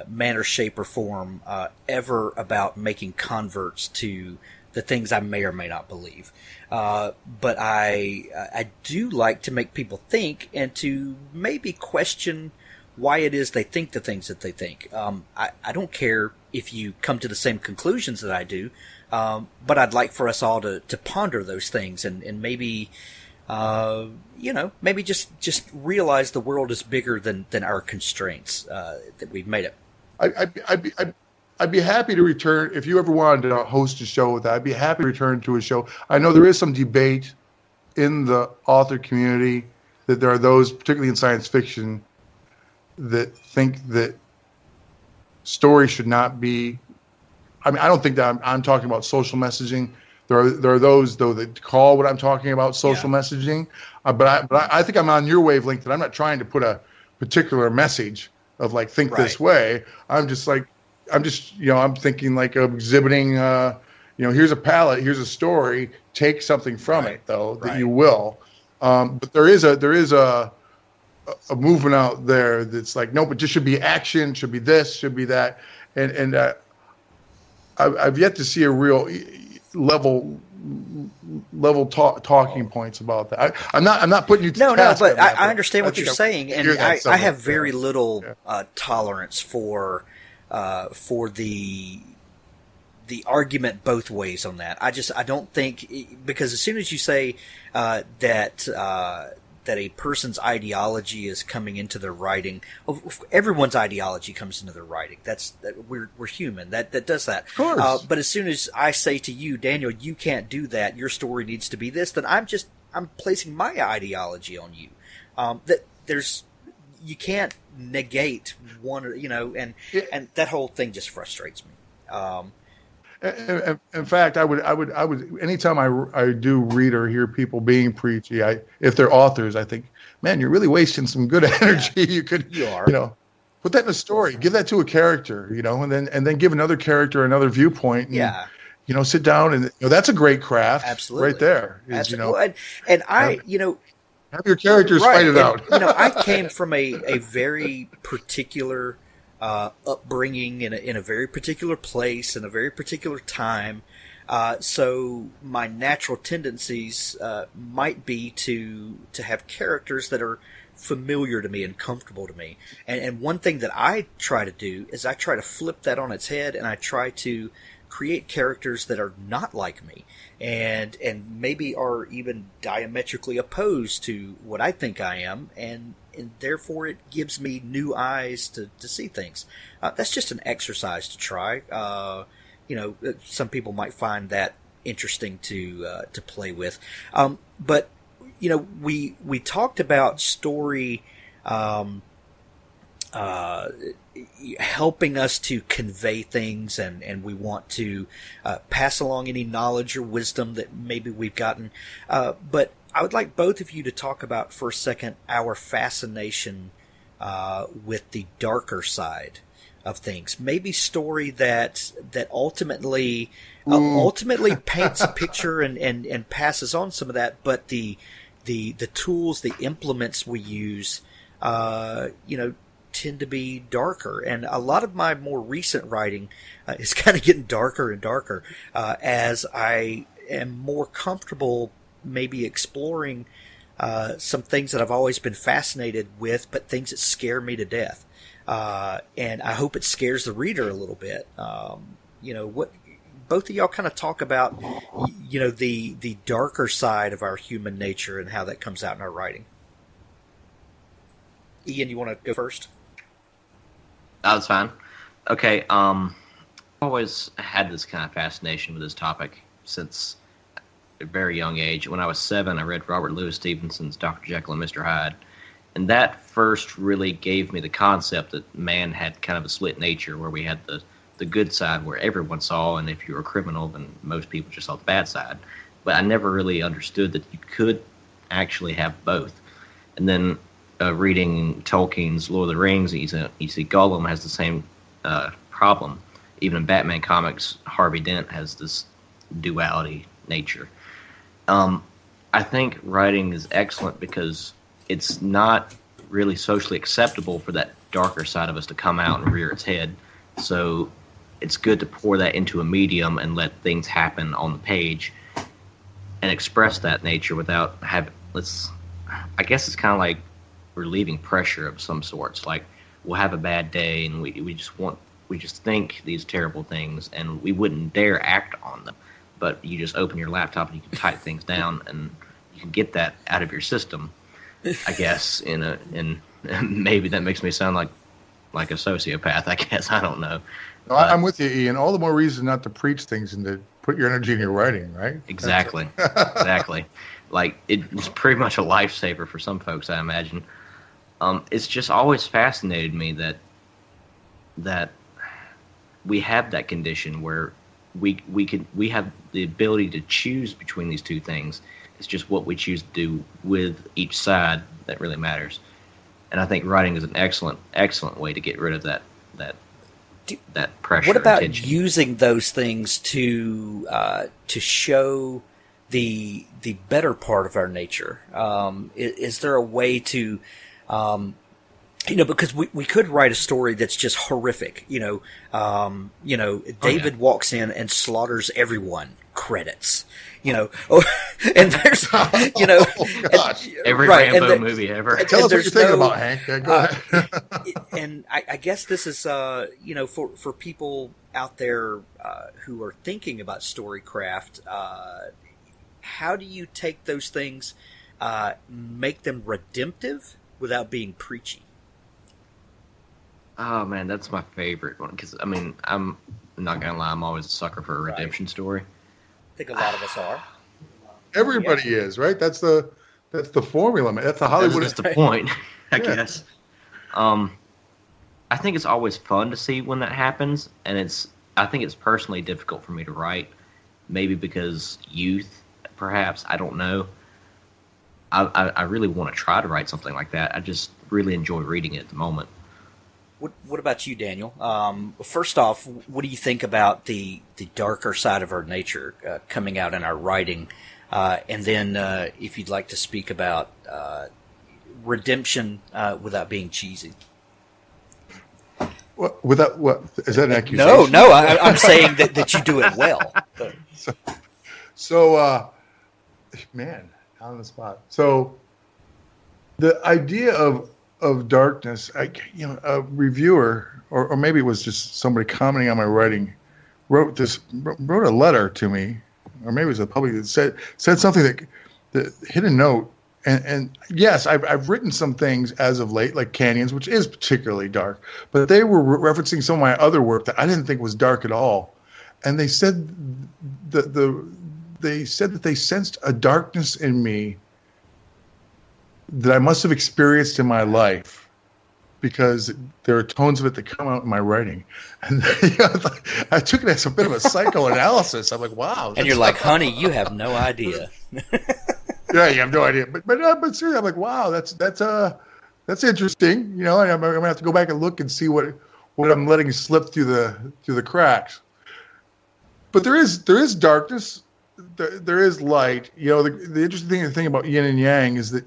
manner, shape, or form ever about making converts to the things I may or may not believe. But I do like to make people think, and to maybe question why it is they think the things that they think. I don't care if you come to the same conclusions that I do, but I'd like for us all to ponder those things, and maybe, maybe just realize the world is bigger than our constraints, that we've made it. I'd be happy to return, if you ever wanted to host a show with that, I'd be happy to return to a show. I know there is some debate in the author community that there are those, particularly in science fiction, that think that story should not be. I don't think that I'm talking about social messaging. There are those, though, that call what I'm talking about social messaging. But I think I'm on your wavelength, that I'm not trying to put a particular message of like, think this way. I'm thinking like of exhibiting, here's a palette, here's a story, take something from it, though, that you will. But there is a movement out there that's like, no, but just should be action, should be this, should be that. And I've yet to see a real level talking points about that. I'm not putting you to task. But I understand what you're saying, and I have very little tolerance for the argument both ways on that. I don't think, because as soon as you say that a person's ideology is coming into their writing, everyone's ideology comes into their writing. We're human. That does that. Of course. But as soon as I say to you, Daniel, you can't do that, your story needs to be this, then I'm placing my ideology on you. You can't negate one, and that whole thing just frustrates me. In fact, I would. Anytime I do read or hear people being preachy, if they're authors, I think, man, you're really wasting some good energy. You are. Put that in a story. Give that to a character, and then give another character another viewpoint. And, sit down and that's a great craft. Absolutely. Right there. Absolutely. And I, have your characters fight it out. I came from a very particular upbringing in a very particular place in a very particular time, so my natural tendencies might be to have characters that are familiar to me and comfortable to me. And one thing that I try to do is I try to flip that on its head, and I try to create characters that are not like me, and maybe are even diametrically opposed to what I think I am, and therefore it gives me new eyes to see things. That's just an exercise to try. Some people might find that interesting to play with, but we talked about story helping us to convey things, and we want to pass along any knowledge or wisdom that maybe we've gotten. But I would like both of you to talk about for a second our fascination with the darker side of things. Maybe story that ultimately paints a picture and passes on some of that, but the tools, the implements we use, tend to be darker. And a lot of my more recent writing is kind of getting darker and darker as I am more comfortable maybe exploring some things that I've always been fascinated with, but things that scare me to death. And I hope it scares the reader a little bit. What both of y'all kind of talk about, the darker side of our human nature and how that comes out in our writing. Ian, you want to go first? That's fine. Okay. I've always had this kind of fascination with this topic since a very young age. When I was 7, I read Robert Louis Stevenson's Dr. Jekyll and Mr. Hyde. And that first really gave me the concept that man had kind of a split nature, where we had the good side where everyone saw, and if you were a criminal, then most people just saw the bad side. But I never really understood that you could actually have both. And then reading Tolkien's Lord of the Rings, you see Gollum has the same problem. Even in Batman comics, Harvey Dent has this duality nature. I think writing is excellent because it's not really socially acceptable for that darker side of us to come out and rear its head. So it's good to pour that into a medium and let things happen on the page and express that nature without having, I guess it's kind of like relieving pressure of some sorts. Like, we'll have a bad day and we just think these terrible things and we wouldn't dare act on them. But you just open your laptop and you can type things down and you can get that out of your system, I guess, and maybe that makes me sound like a sociopath, I guess. I don't know. No, I'm with you, Ian. All the more reason not to preach things and to put your energy in your writing, right? Exactly. Exactly. Like, it's pretty much a lifesaver for some folks, I imagine. It's just always fascinated me that we have that condition where we have the ability to choose between these two things. It's just what we choose to do with each side that really matters. And I think writing is an excellent way to get rid of that pressure. What about and tension. Using those things to show the better part of our nature? Is there a way to, because we could write a story that's just horrific. David walks in and slaughters everyone. Credits. And there's, oh gosh, every Rambo movie ever. Tell us what you're thinking about, Hank. Go ahead. And I guess this is, for people out there who are thinking about storycraft, how do you take those things, make them redemptive without being preachy? Oh man, that's my favorite one. Because I'm not gonna lie, I'm always a sucker for a redemption story. I think a lot of us are. Everybody is, right? That's the formula, man. That's the Hollywood. That's the point, I guess. I think it's always fun to see when that happens, and I think it's personally difficult for me to write, maybe because youth, perhaps. I don't know. I really want to try to write something like that. I just really enjoy reading it at the moment. What about you, Daniel? First off, what do you think about the darker side of our nature coming out in our writing? And then if you'd like to speak about redemption without being cheesy. What is that an accusation? No, I'm saying that you do it well. So, man, on the spot. So, The idea of darkness, a reviewer, or maybe it was just somebody commenting on my writing, wrote a letter to me, or maybe it was a public that said something that hit a note. And yes, I've written some things as of late, like Canyons, which is particularly dark, but they were referencing some of my other work that I didn't think was dark at all. And they said that they sensed a darkness in me that I must have experienced in my life, because there are tones of it that come out in my writing. And I took it as a bit of a psychoanalysis. I'm like, wow. And you're like, honey, you have no idea. Yeah, you have no idea. But seriously, I'm like, wow, that's interesting. And I'm gonna have to go back and look and see what I'm letting slip through the cracks. But there is darkness. There is light. The interesting thing about yin and yang is that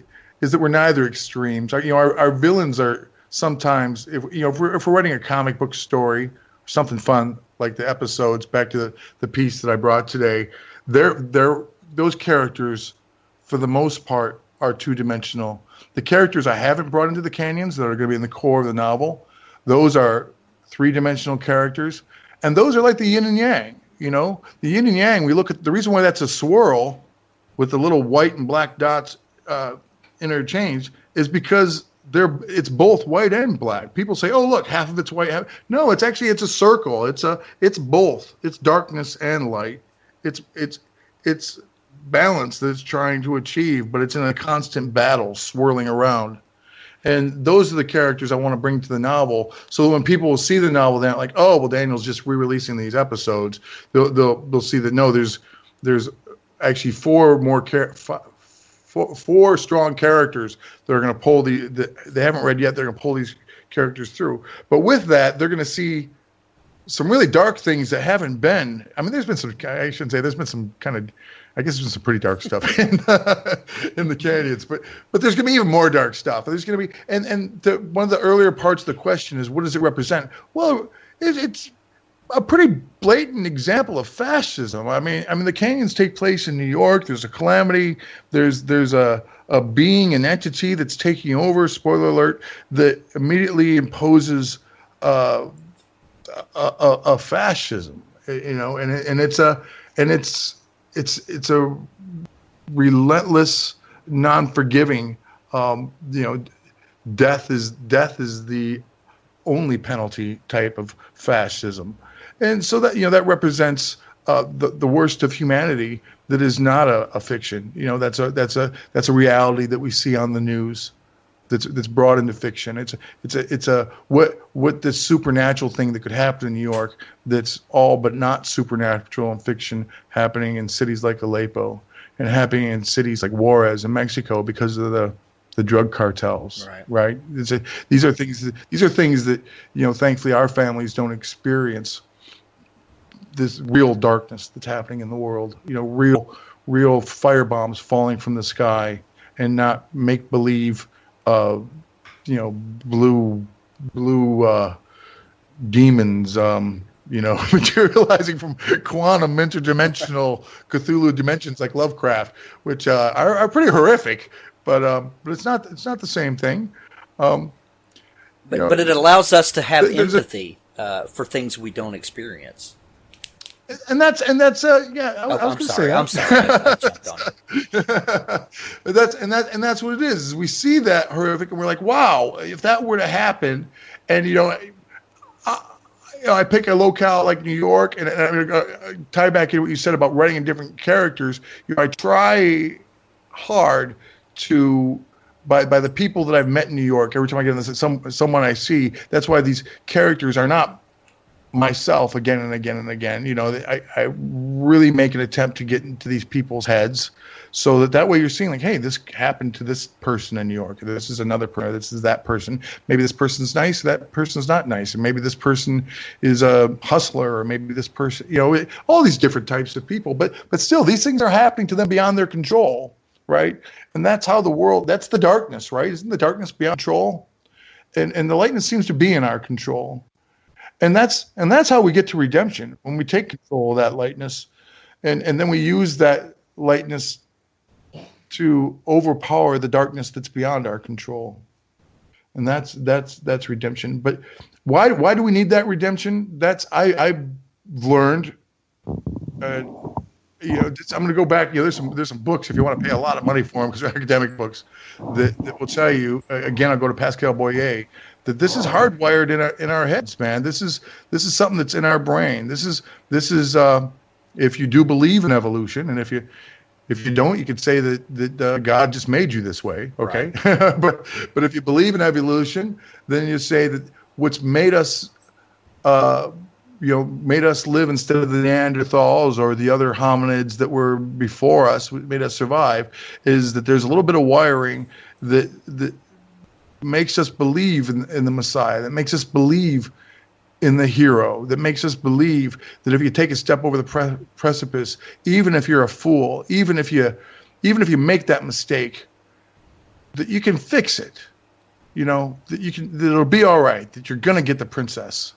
we're neither extremes. Our villains are sometimes, if we're writing a comic book story, something fun like the episodes, back to the piece that I brought today, those characters, for the most part, are two-dimensional. The characters I haven't brought into the Canyons that are going to be in the core of the novel, those are three-dimensional characters, and those are like the yin and yang. The yin and yang, we look at the reason why that's a swirl with the little white and black dots interchanged is because it's both white and black. People say, "Oh, look, half of it's white." No, it's a circle. It's both. It's darkness and light. It's balance that it's trying to achieve, but it's in a constant battle, swirling around. And those are the characters I want to bring to the novel, so that when people will see the novel, they're not like, "Oh, well, Daniel's just re-releasing these episodes." They'll see that no, there's actually four strong characters that are going to pull they haven't read yet. They're going to pull these characters through. But with that, they're going to see some really dark things that haven't been. I mean, there's been some. I shouldn't say there's been some kind of. I guess there's been some pretty dark stuff in the Canyons, but there's going to be even more dark stuff. There's going to be, one of the earlier parts of the question is, what does it represent? Well, it's a pretty blatant example of fascism. I mean, the Canyons take place in New York. There's a calamity. There's a being, an entity that's taking over. Spoiler alert! That immediately imposes a fascism. It's a relentless, non-forgiving. Death is the only penalty type of fascism. And so that represents the worst of humanity. That is not a fiction. That's a reality that we see on the news. That's brought into fiction. It's what this supernatural thing that could happen in New York. That's all but not supernatural in fiction, happening in cities like Aleppo and happening in cities like Juarez in Mexico because of the drug cartels. Right. These are things that thankfully our families don't experience. This real darkness that's happening in the world, real fire bombs falling from the sky, and not make believe, blue demons, materializing from quantum interdimensional Cthulhu dimensions like Lovecraft, which are pretty horrific, but it's not the same thing. But it allows us to have empathy for things we don't experience. And that's yeah. I was going to say. I'm sorry. I jumped on it. But that's what it is. We see that horrific, and we're like, wow, if that were to happen, and I pick a locale like New York, and I tie back in what you said about writing in different characters. I try hard to. By the people that I've met in New York, every time I get in someone I see, that's why these characters are not myself again and again and again. I really make an attempt to get into these people's heads, so that way you're seeing like, hey, this happened to this person in New York. This is another person. This is that person. Maybe this person's nice. That person's not nice. And maybe this person is a hustler, or maybe this person, all these different types of people. But still, these things are happening to them beyond their control, right? And that's how the world. That's the darkness, right? Isn't the darkness beyond control? And the lightness seems to be in our control. And that's how we get to redemption, when we take control of that lightness, and then we use that lightness to overpower the darkness that's beyond our control. And that's redemption. But why do we need that redemption? I've learned. I'm going to go back. There's some books if you want to pay a lot of money for them because they're academic books that will tell you. Again, I'll go to Pascal Boyer that this is hardwired in our heads, man. This is something that's in our brain. This is if you do believe in evolution, and if you don't, you could say that God just made you this way, okay? Right. but if you believe in evolution, then you say that what's made us made us live instead of the Neanderthals or the other hominids that were before us, made us survive, is that there's a little bit of wiring that makes us believe in the Messiah, that makes us believe in the hero, that makes us believe that if you take a step over the precipice, even if you're a fool, even if you make that mistake, that you can fix it, that it'll be all right, that you're going to get the princess.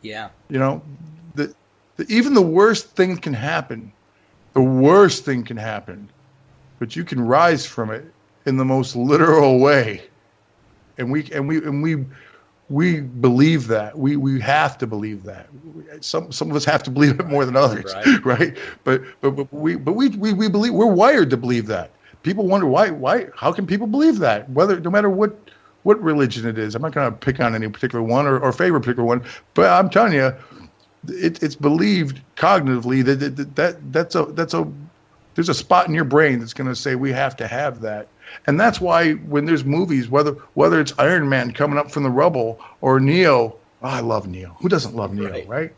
Yeah. That even the worst thing can happen. The worst thing can happen, but you can rise from it in the most literal way. And we believe that. We have to believe that. Some of us have to believe it more than others, right? But we believe, we're wired to believe that. People wonder why how can people believe that? No matter what religion it is. I'm not going to pick on any particular one or favor a particular one, but I'm telling you, it's believed cognitively that there's a spot in your brain that's going to say we have to have that. And that's why when there's movies, whether it's Iron Man coming up from the rubble or Neo, I love Neo. Who doesn't love Neo, right?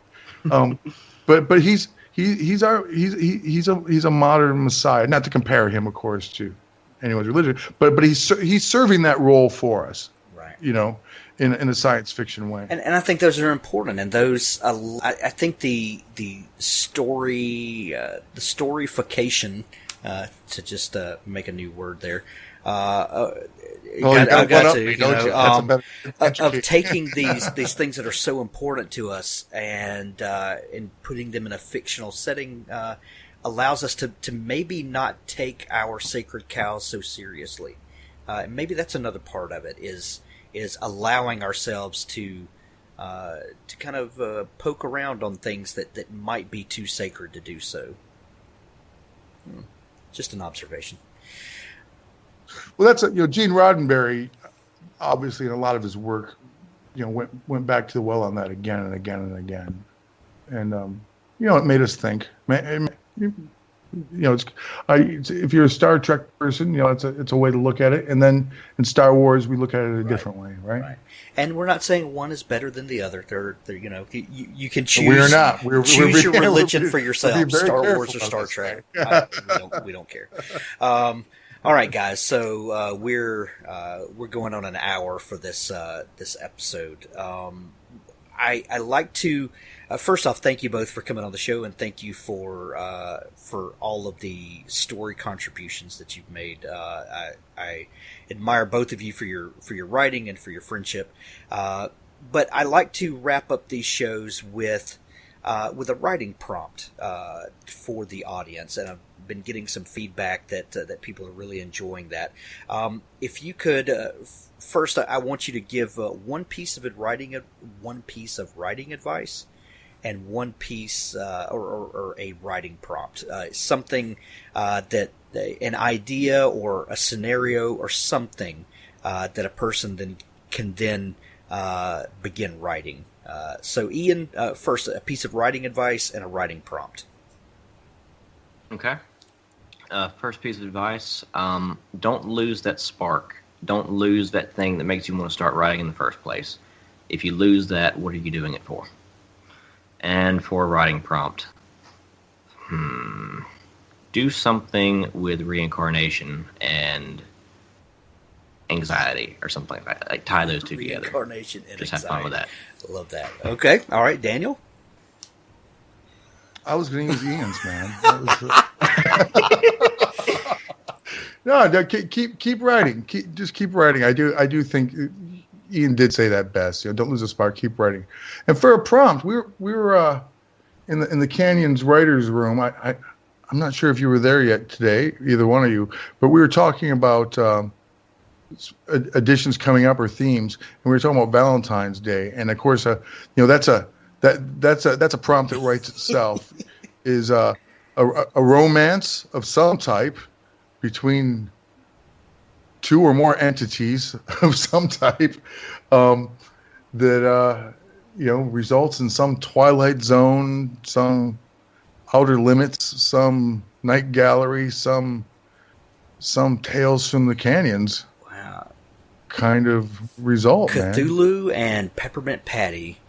But he's a modern Messiah. Not to compare him, of course, to anyone's religion, but he's serving that role for us, right? In a science fiction way. And I think those are important. And those, I think the storyfication, to just make a new word there. Of taking these things that are so important to us and putting them in a fictional setting allows us to maybe not take our sacred cows so seriously. Maybe that's another part of it is allowing ourselves to kind of poke around on things that might be too sacred to do so. Just an observation. Well, that's Gene Roddenberry, obviously in a lot of his work, went back to the well on that again and again and again, and it made us think. If you're a Star Trek person, it's a way to look at it, and then in Star Wars we look at it a different way, right? And we're not saying one is better than the other. They're you can choose. We're not. Choose your religion for yourself. Star Wars or Star Trek. We don't care. All right, guys. So we're going on an hour for this episode. I like to first off thank you both for coming on the show, and thank you for all of the story contributions that you've made. I admire both of you for your writing and for your friendship. But I like to wrap up these shows with a writing prompt for the audience, and I've been getting some feedback that people are really enjoying that. If you could, first, I want you to give one piece of writing advice, and one piece or a writing prompt, something that an idea or a scenario or something that a person then can begin writing. So, Ian, first, a piece of writing advice and a writing prompt. Okay. First piece of advice, don't lose that spark. Don't lose that thing that makes you want to start writing in the first place. If you lose that, what are you doing it for? And for a writing prompt, do something with reincarnation and anxiety or something like that. Like tie those two together. Reincarnation and just anxiety. Have fun with that. I love that. Okay. All right, Daniel? I was going to use Ian's, man. No, keep writing. Just keep writing. I do think Ian did say that best. Don't lose a spark. Keep writing. And for a prompt, we were in the Canyons writers' room. I I'm not sure if you were there yet today, either one of you, but we were talking about editions coming up or themes, and we were talking about Valentine's Day, and of course, that's a prompt that writes itself. Is a romance of some type between two or more entities of some type that results in some Twilight Zone, some Outer Limits, some Night Gallery, some Tales from the Canyons. Wow. Kind of result, Cthulhu man. and Peppermint Patty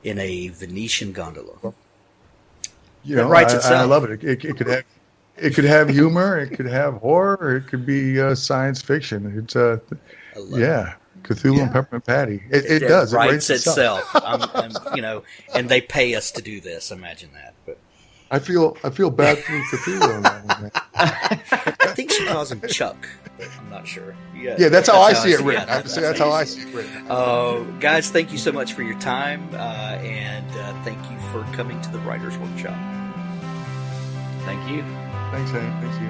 in a Venetian gondola. It writes itself. I love it. It could have humor. It could have horror. It could be science fiction. It's Cthulhu and Peppermint Patty. It does. It writes itself. And they pay us to do this. Imagine that. But I feel bad for Cthulhu on that one, man. I think she calls him Chuck. I'm not sure. Yeah, that's how I see it written. I have to say that's how I see it written. Guys, thank you so much for your time, and thank you for coming to the Writers Workshop. Thank you. Thanks, Hank. Thanks, you.